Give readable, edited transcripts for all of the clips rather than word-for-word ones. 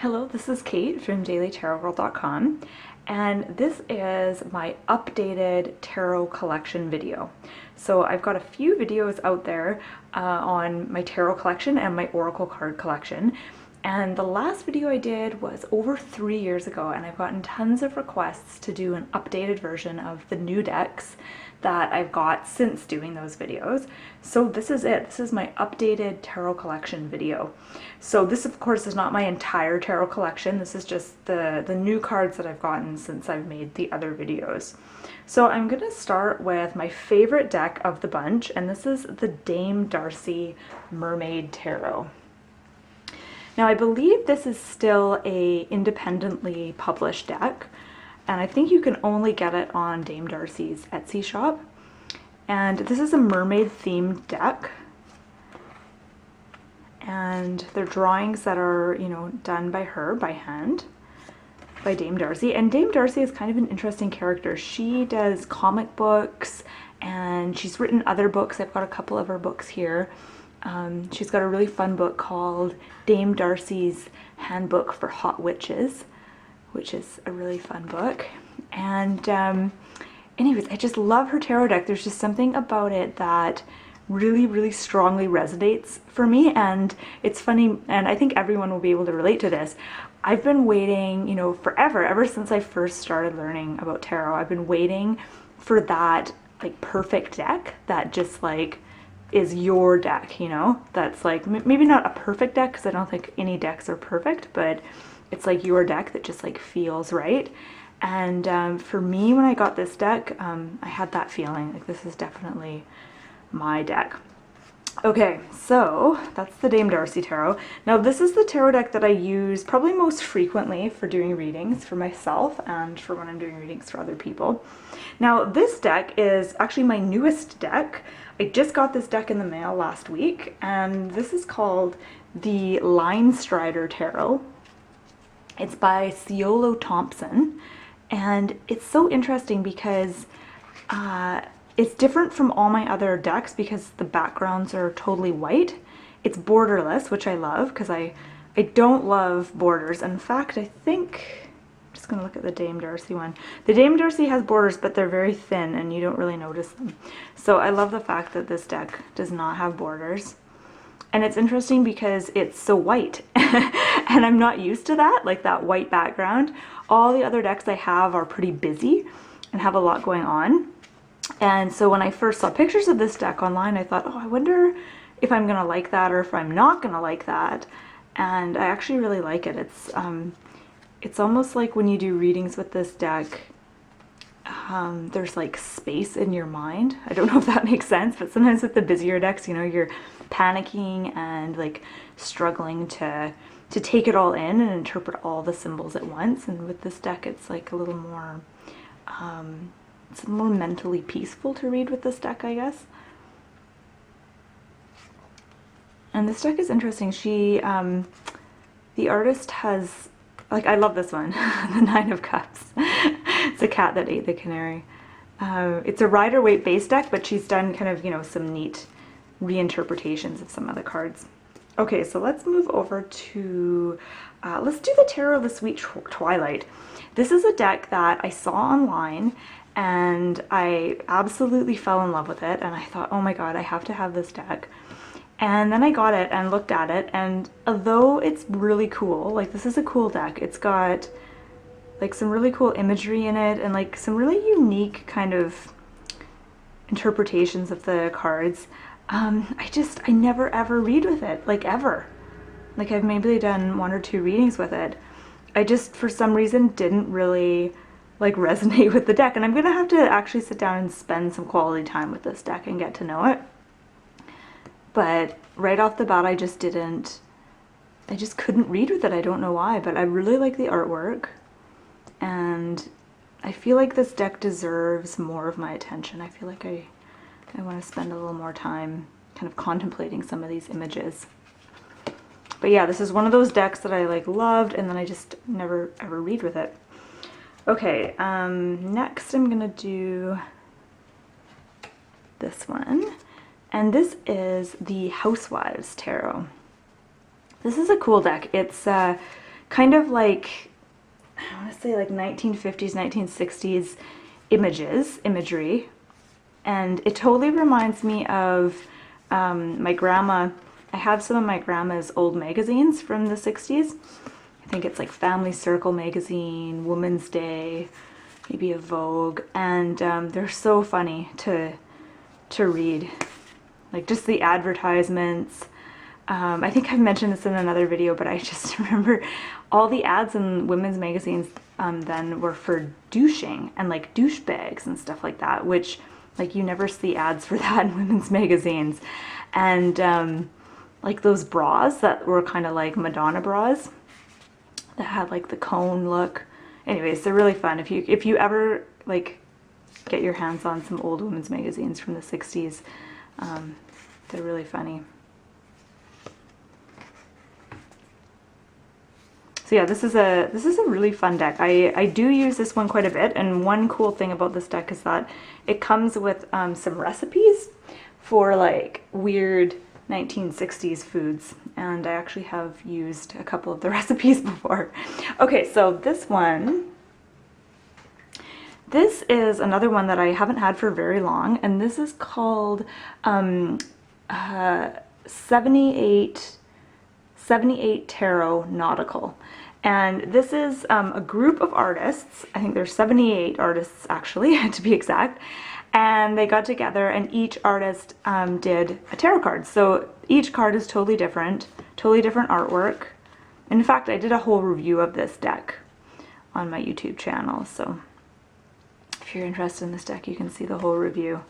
Hello, this is Kate from dailytarotworld.com, and this is my updated tarot collection video. So I've got a few videos out there on my tarot collection and my oracle card collection, and the last video I did was over 3 years ago, and I've gotten tons of requests to do an updated version of the new decks that I've got since doing those videos. So this is it. This is my updated tarot collection video. So this, of course, is not my entire tarot collection. This is just the new cards that I've gotten since I've made the other videos. So I'm gonna start with my favorite deck of the bunch, and this is the Dame Darcy Mermaid Tarot. Now I believe this is still a independently published deck, and I think you can only get it on Dame Darcy's Etsy shop. And this is a mermaid themed deck, and they're drawings that are, you know, done by her by hand, by Dame Darcy. And Dame Darcy is kind of an interesting character. She does comic books and she's written other books. I've got a couple of her books here. She's got a really fun book called Dame Darcy's Handbook for Hot Witches, which is a really fun book. And anyways, I just love her tarot deck. There's just something about it that really strongly resonates for me, and it's funny, and I think everyone will be able to relate to this. I've been waiting, you know, forever, ever since I first started learning about tarot. I've been waiting for that like perfect deck that just like is your deck, you know, that's like maybe not a perfect deck, because I don't think any decks are perfect, but it's like your deck that just like feels right. And for me, when I got this deck, I had that feeling like this is definitely my deck. Okay, so that's the Dame Darcy Tarot. Now this is the tarot deck that I use probably most frequently for doing readings for myself and for when I'm doing readings for other people. Now this deck is actually my newest deck. I just got this deck in the mail last week, and this is called the Linestrider Tarot. It's by Siolo Thompson, and it's so interesting because it's different from all my other decks because the backgrounds are totally white. It's borderless, which I love because I don't love borders. In fact, I think, I'm just going to look at the Dame Darcy one. The Dame Darcy has borders, but they're very thin and you don't really notice them. So I love the fact that this deck does not have borders. And it's interesting because it's so white and I'm not used to that, like that white background. All the other decks I have are pretty busy and have a lot going on. And so when I first saw pictures of this deck online, I thought, oh, I wonder if I'm gonna like that or if I'm not gonna like that. And I actually really like it. It's almost like when you do readings with this deck, there's like space in your mind. I don't know if that makes sense, but sometimes with the busier decks, you know, you're panicking and like struggling to take it all in and interpret all the symbols at once. And with this deck, it's like a little more, it's more mentally peaceful to read with this deck, I guess. And this deck is interesting. She, the artist has, like, I love this one, the Nine of Cups. It's a cat that ate the canary. It's a Rider-Waite base deck, but she's done kind of, you know, some neat reinterpretations of some of the cards. Okay, so let's move over to, let's do the Tarot of the Sweet Twilight. This is a deck that I saw online, and I absolutely fell in love with it, and I thought, oh my god, I have to have this deck. And then I got it and looked at it, and although it's really cool, like this is a cool deck, it's got like some really cool imagery in it and like some really unique kind of interpretations of the cards. I never ever read with it, like ever. Like I've maybe done 1 or 2 readings with it. I just for some reason didn't really like resonate with the deck, and I'm gonna have to actually sit down and spend some quality time with this deck and get to know it. But right off the bat, I just couldn't read with it. I don't know why, but I really like the artwork, and I feel like this deck deserves more of my attention. I feel like I want to spend a little more time kind of contemplating some of these images. But yeah, this is one of those decks that I like loved, and then I just never ever read with it. Okay, next I'm gonna do this one, and this is the Housewives Tarot. This is a cool deck. It's kind of like, I want to say like 1950s, 1960s imagery. And it totally reminds me of my grandma. I have some of my grandma's old magazines from the 60s. I think it's like Family Circle magazine, Woman's Day, maybe a Vogue, and they're so funny to read. Like just the advertisements. I think I've mentioned this in another video, but I just remember all the ads in women's magazines then were for douching and like douche bags and stuff like that, which like you never see ads for that in women's magazines. And like those bras that were kind of like Madonna bras that had like the cone look. Anyways, they're really fun. If you ever like get your hands on some old women's magazines from the 60s, they're really funny. So yeah, this is a really fun deck. I do use this one quite a bit, and one cool thing about this deck is that it comes with some recipes for like weird 1960s foods, and I actually have used a couple of the recipes before. Okay, so this is another one that I haven't had for very long, and this is called 78 Tarot Nautical. And this is a group of artists. I think there's 78 artists actually, to be exact. And they got together, and each artist did a tarot card. So each card is totally different artwork. In fact, I did a whole review of this deck on my YouTube channel. So if you're interested in this deck, you can see the whole review.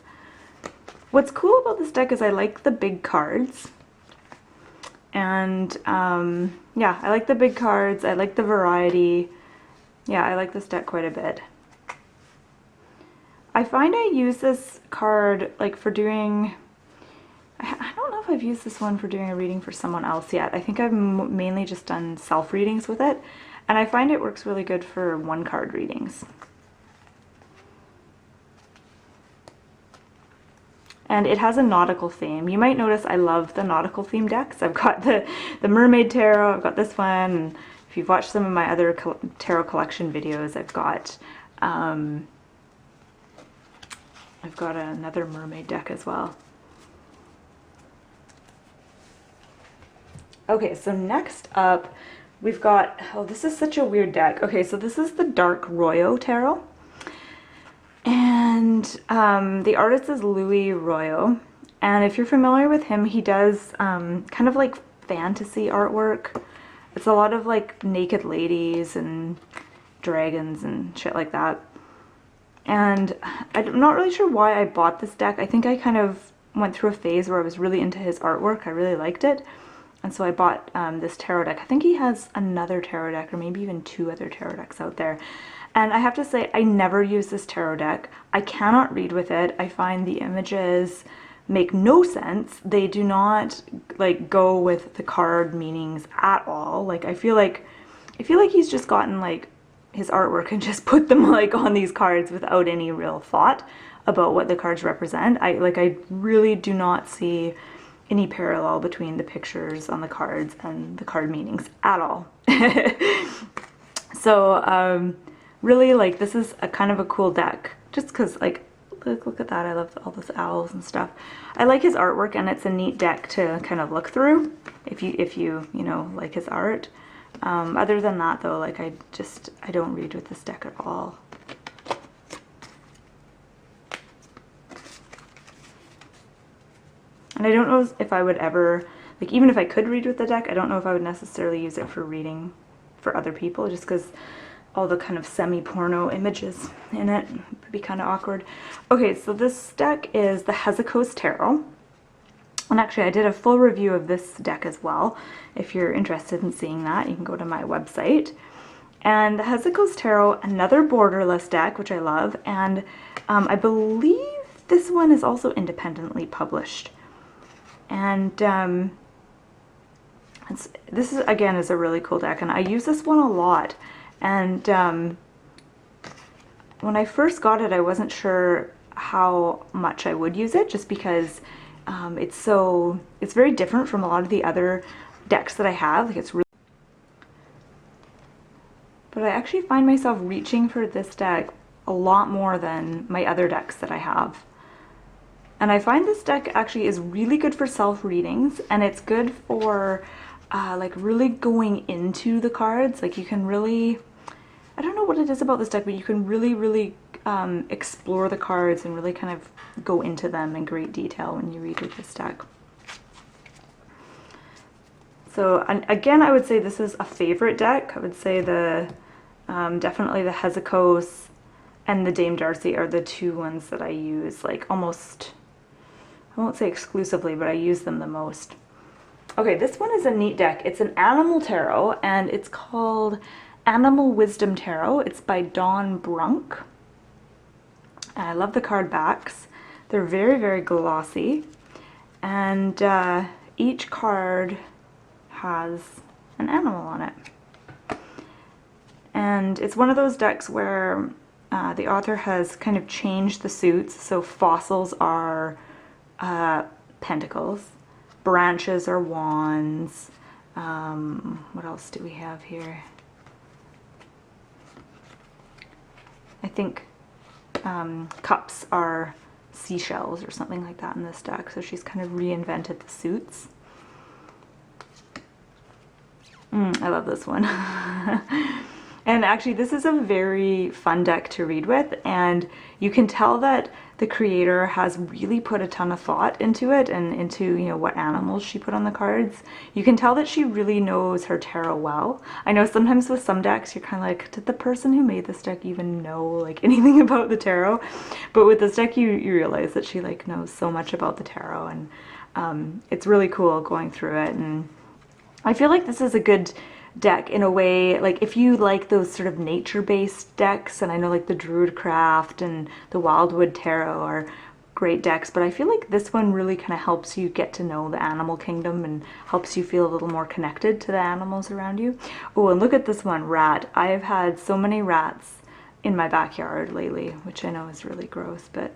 What's cool about this deck is I like the big cards. And yeah, I like the big cards. I like the variety. Yeah, I like this deck quite a bit. I find I use this card like for doing, I don't know if I've used this one for doing a reading for someone else yet. I think I've mainly just done self-readings with it, and I find it works really good for one-card readings. And it has a nautical theme. You might notice I love the nautical theme decks. I've got the Mermaid Tarot, I've got this one, and if you've watched some of my other tarot collection videos, I've got another mermaid deck as well. Okay, so next up we've got, oh, this is such a weird deck. Okay, so this is the Dark Royo Tarot. And the artist is Royo. And if you're familiar with him, he does kind of like fantasy artwork. It's a lot of like naked ladies and dragons and shit like that. And I'm not really sure why I bought this deck. I think I kind of went through a phase where I was really into his artwork. I really liked it. And so I bought this tarot deck. I think he has another tarot deck, or maybe even 2 other tarot decks out there. And I have to say, I never use this tarot deck. I cannot read with it. I find the images make no sense. They do not like go with the card meanings at all. Like I feel like he's just gotten like his artwork and just put them like on these cards without any real thought about what the cards represent. I really do not see any parallel between the pictures on the cards and the card meanings at all. So really, like, this is a kind of a cool deck just because, like, look at that. I love all those owls and stuff. I like his artwork, and it's a neat deck to kind of look through if you know, like his art. Other than that, though, like, I don't read with this deck at all. And I don't know if I would ever, like, even if I could read with the deck, I don't know if I would necessarily use it for reading for other people, just because all the kind of semi-porno images in it would be kind of awkward. Okay, so this deck is the Hezicos Tarot. And actually, I did a full review of this deck as well. If you're interested in seeing that, you can go to my website. And the Hezicos Tarot, another borderless deck, which I love. And I believe this one is also independently published. And this is, again, is a really cool deck. And I use this one a lot. And when I first got it, I wasn't sure how much I would use it, just because it's very different from a lot of the other decks that I have. Like, it's really, but I actually find myself reaching for this deck a lot more than my other decks that I have. And I find this deck actually is really good for self-readings, and it's good for like really going into the cards. Like you can really, I don't know what it is about this deck, but you can really explore the cards and really kind of go into them in great detail when you read with this deck. So, and again, I would say this is a favorite deck. I would say the definitely the Hezicos and the Dame Darcy are the two ones that I use, like almost, I won't say exclusively, but I use them the most. Okay, this one is a neat deck. It's an animal tarot, and it's called Animal Wisdom Tarot. It's by Brunke. And I love the card backs. They're very glossy. And each card has an animal on it. And it's one of those decks where the author has kind of changed the suits. So fossils are pentacles, branches are wands. What else do we have here? I think cups are seashells or something like that in this deck. So she's kind of reinvented the suits. I love this one. And actually this is a very fun deck to read with, and you can tell that the creator has really put a ton of thought into it and into, you know, what animals she put on the cards. You can tell that she really knows her tarot well. I know sometimes with some decks you're kind of like, did the person who made this deck even know like anything about the tarot? But with this deck you realize that she like knows so much about the tarot, and it's really cool going through it. And I feel like this is a good deck in a way, like if you like those sort of nature-based decks, and I know like the Druidcraft and the Wildwood Tarot are great decks, but I feel like this one really kind of helps you get to know the animal kingdom and helps you feel a little more connected to the animals around you. Oh, and look at this one, rat. I have had so many rats in my backyard lately, which I know is really gross, but,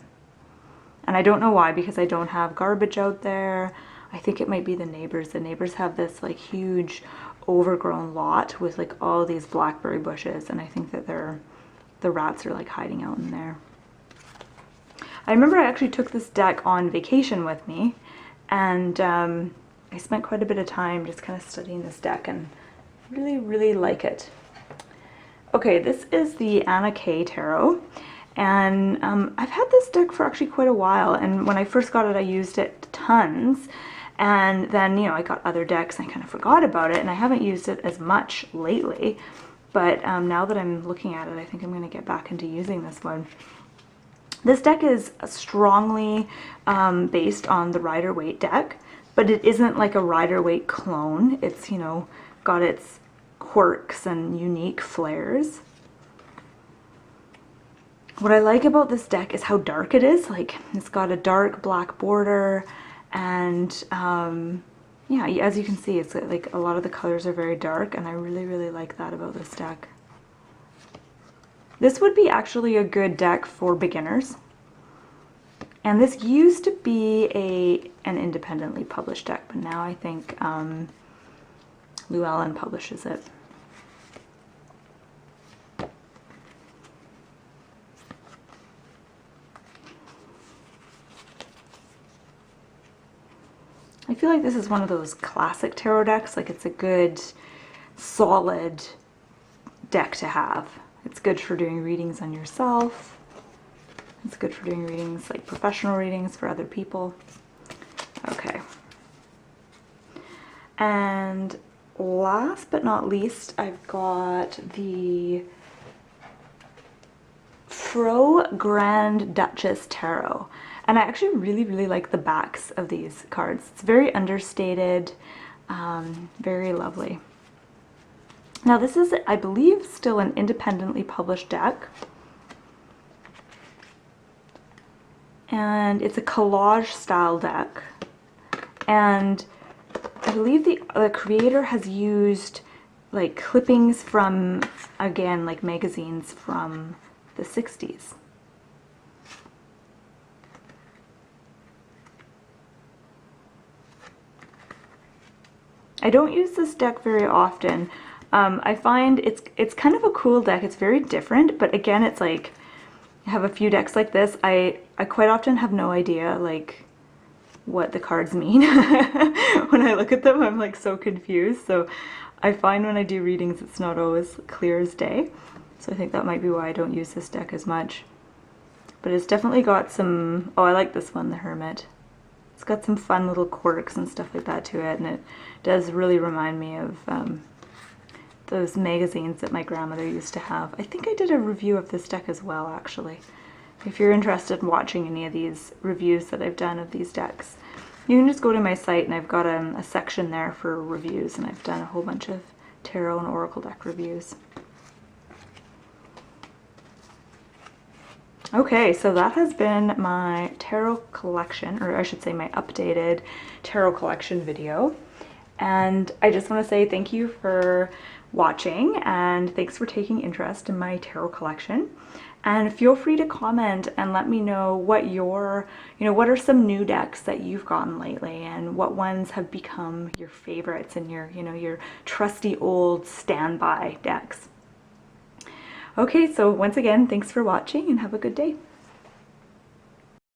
and I don't know why, because I don't have garbage out there. I think it might be the neighbors. The neighbors have this like huge overgrown lot with like all these blackberry bushes, and I think that the rats are like hiding out in there. I remember I actually took this deck on vacation with me, and I spent quite a bit of time just kind of studying this deck and really like it. Okay, this is the Anna K Tarot, and I've had this deck for actually quite a while, and when I first got it I used it tons. And then, you know, I got other decks and I kind of forgot about it, and I haven't used it as much lately. But now that I'm looking at it, I think I'm going to get back into using this one. This deck is strongly based on the Rider-Waite deck, but it isn't like a Rider-Waite clone. It's, you know, got its quirks and unique flares. What I like about this deck is how dark it is. Like, it's got a dark black border. And yeah, as you can see, it's like a lot of the colors are very dark, and I really like that about this deck. This would be actually a good deck for beginners, and this used to be an independently published deck, but now I think Llewellyn publishes it. I feel like this is one of those classic tarot decks. Like, it's a good, solid deck to have. It's good for doing readings on yourself. It's good for doing readings, like professional readings for other people. Okay. And last but not least, I've got the Frau Grand Duchess Tarot. And I actually really like the backs of these cards. It's very understated, very lovely. Now this is, I believe, still an independently published deck. And it's a collage style deck. And I believe the creator has used like clippings from, again, like magazines from the 60s. I don't use this deck very often, I find it's kind of a cool deck. It's very different, but again, it's like I have a few decks like this. I quite often have no idea like what the cards mean. When I look at them, I'm like so confused. So I find when I do readings, it's not always clear as day. So I think that might be why I don't use this deck as much. But it's definitely got some, oh, I like this one, the Hermit. It's got some fun little quirks and stuff like that to it, and it does really remind me of those magazines that my grandmother used to have. I think I did a review of this deck as well, actually. If you're interested in watching any of these reviews that I've done of these decks, you can just go to my site and I've got a section there for reviews, and I've done a whole bunch of tarot and oracle deck reviews. Okay, so that has been my tarot collection, or I should say my updated tarot collection video. And I just want to say thank you for watching, and thanks for taking interest in my tarot collection. And feel free to comment and let me know what what are some new decks that you've gotten lately, and what ones have become your favorites and your trusty old standby decks. Okay, so once again, thanks for watching and have a good day.